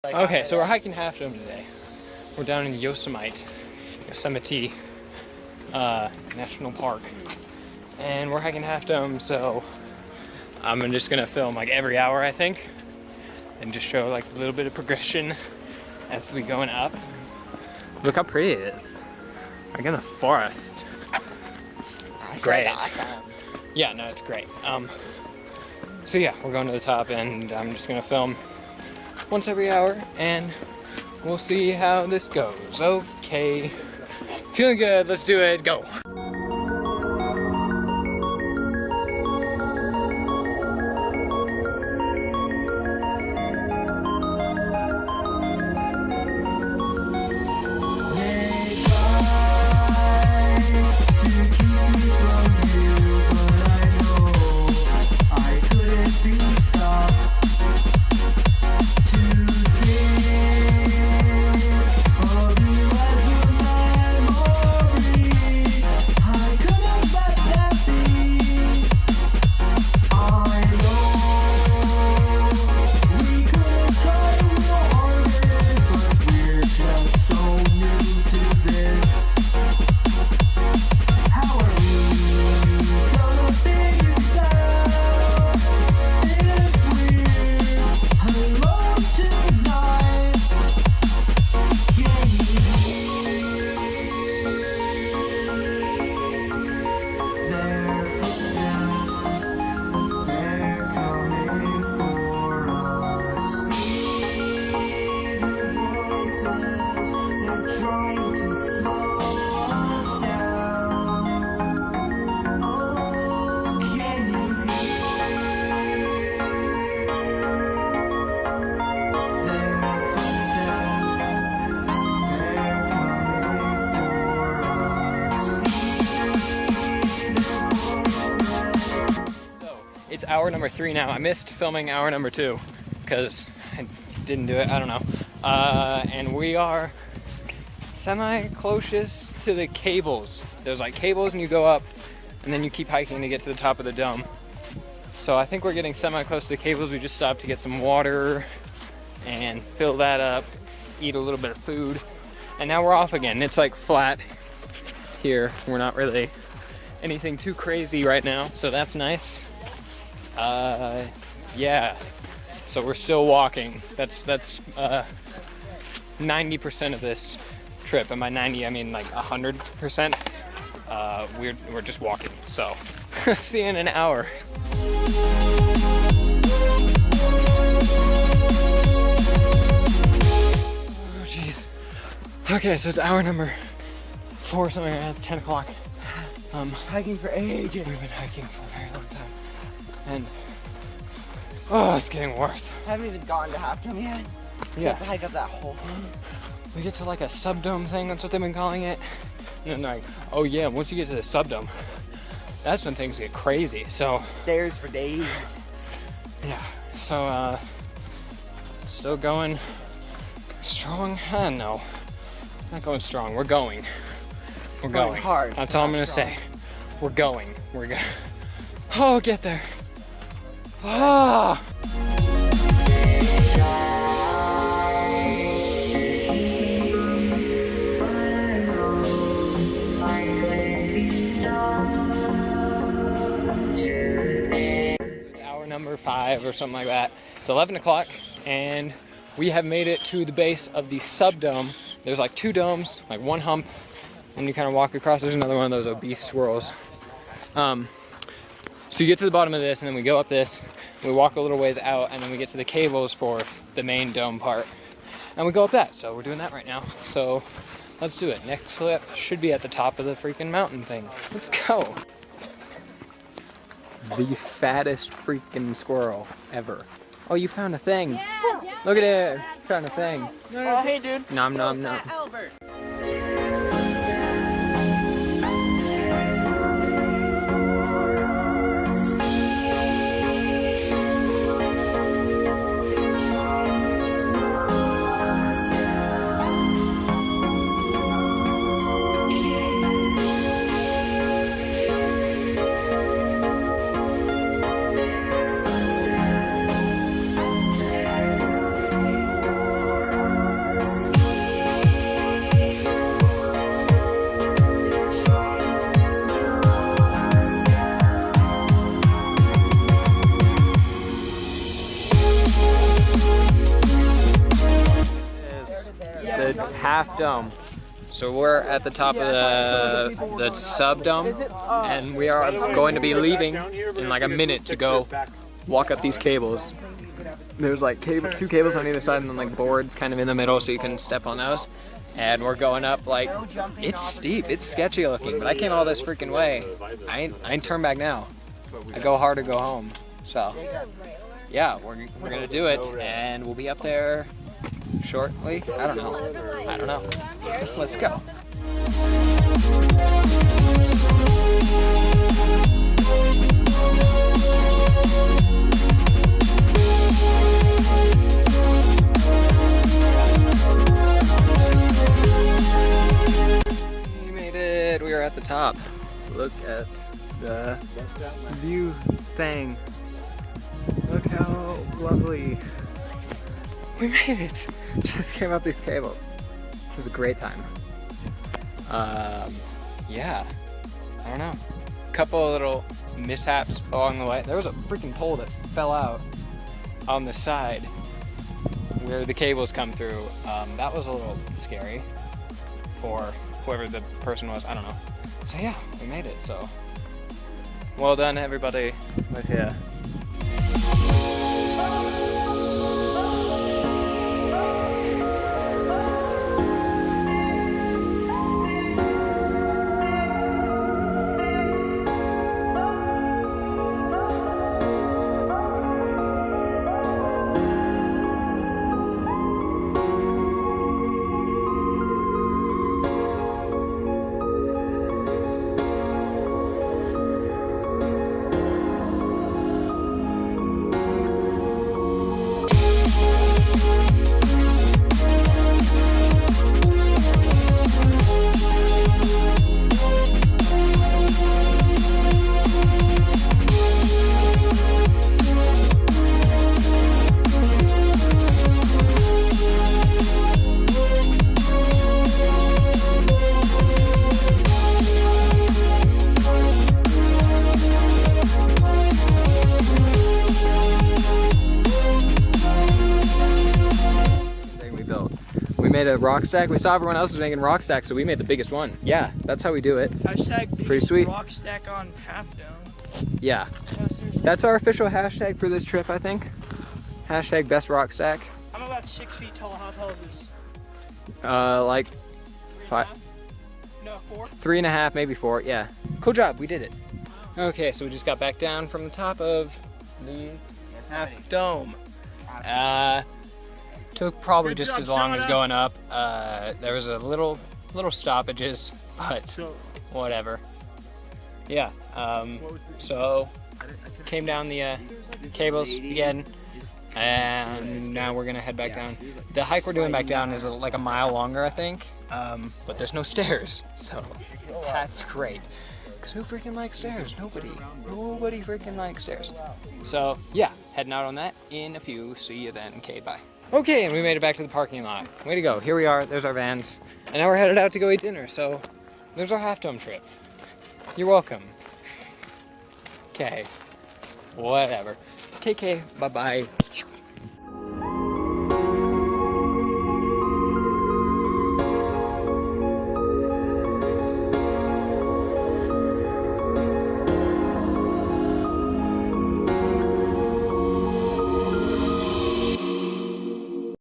Okay, so we're hiking Half Dome today. We're down in Yosemite National Park. And we're hiking Half Dome, so I'm just gonna film like every hour, I think, and just show like a little bit of progression as we going up. Look how pretty it is. Like in the forest. Great. Awesome. Yeah, no, it's great. So yeah, we're going to the top, and I'm just gonna film once every hour, and we'll see how this goes. Okay, feeling good. Let's do it. Go. It's hour number 3 now. I missed filming hour number 2 because I didn't do it. I don't know. And we are semi-closest to the cables. There's like cables, and you go up, and then you keep hiking to get to the top of the dome. So I think we're getting semi-close to the cables. We just stopped to get some water and fill that up, eat a little bit of food, and now we're off again. It's like flat here. We're not really anything too crazy right now, so that's nice. Yeah, so we're still walking. That's 90% of this trip, and by 90 I mean like 100%. We're just walking, so see you in an hour. Oh jeez. Okay, so it's hour number 4 something like that. It's 10 o'clock. Hiking for ages. We've been hiking for a very long time, and oh, it's getting worse. I haven't even gotten to Half Dome yet. So Yeah. have to hike up that whole thing. We get to like a subdome thing, that's what they've been calling it. And then like, oh yeah, once you get to the subdome, that's when things get crazy. So Stairs for days. yeah, so still going strong? No, not going strong. We're going. We're going hard. That's all I'm gonna say. We're going. We're going. Oh, get there. Ah. It's hour number 5 or something like that. It's 11 o'clock, and we have made it to the base of the subdome. There's like 2 domes, like one hump, and you kind of walk across. There's another one of those obese swirls. So you get to the bottom of this, and then we go up this, we walk a little ways out, and then we get to the cables for the main dome part, and we go up that. So we're doing that right now. So let's do it. Next clip should be at the top of the freaking mountain thing. Let's go. The fattest freaking squirrel ever. Oh, you found a thing. Yeah, Look at it. Found a thing. Oh, hey, dude. Nom nom nom. Albert. the half dome. So we're at the top of the sub dome, and we are going to be leaving in like a minute to go walk up these cables. There's like two cables on either side and then like boards kind of in the middle so you can step on those. And we're going up like, it's steep, it's sketchy looking, but I came all this freaking way. I ain't turn back now. I go hard or go home. So yeah, we're gonna do it, and we'll be up there shortly. I don't know. Let's go. We made it. We are at the top. Look at the view thing. Look how lovely. We made it. Just came up these cables. This was a great time. Yeah, I don't know. A couple of little mishaps along the way. There was a freaking pole that fell out on the side where the cables come through. That was a little scary for whoever the person was. I don't know. So yeah, we made it. So well done, everybody. But yeah. We made a rock stack. We saw everyone else was making rock stacks, so we made the biggest one. Yeah, that's how we do it. Hashtag pretty sweet. Rock stack on half dome. Yeah. That's our official hashtag for this trip, I think. Hashtag best rock stack. I'm about 6 feet tall. How tall is this? Like 5. No, 4? 3.5, maybe 4. Yeah. Cool job. We did it. Okay, so we just got back down from the top of the half dome. Took probably just as long as going up. There was a little stoppages, but whatever. Yeah. So came down the cables again, and now we're gonna head back down. The hike we're doing back down is like a mile longer, I think, but there's no stairs, so that's great. Cause who freaking likes stairs? Nobody freaking likes stairs. So yeah, heading out on that in a few. See you then. Okay, bye. Okay, and we made it back to the parking lot. Way to go. Here we are. There's our vans. And now we're headed out to go eat dinner. So there's our half dome trip. You're welcome. Okay. Whatever. KK, bye-bye.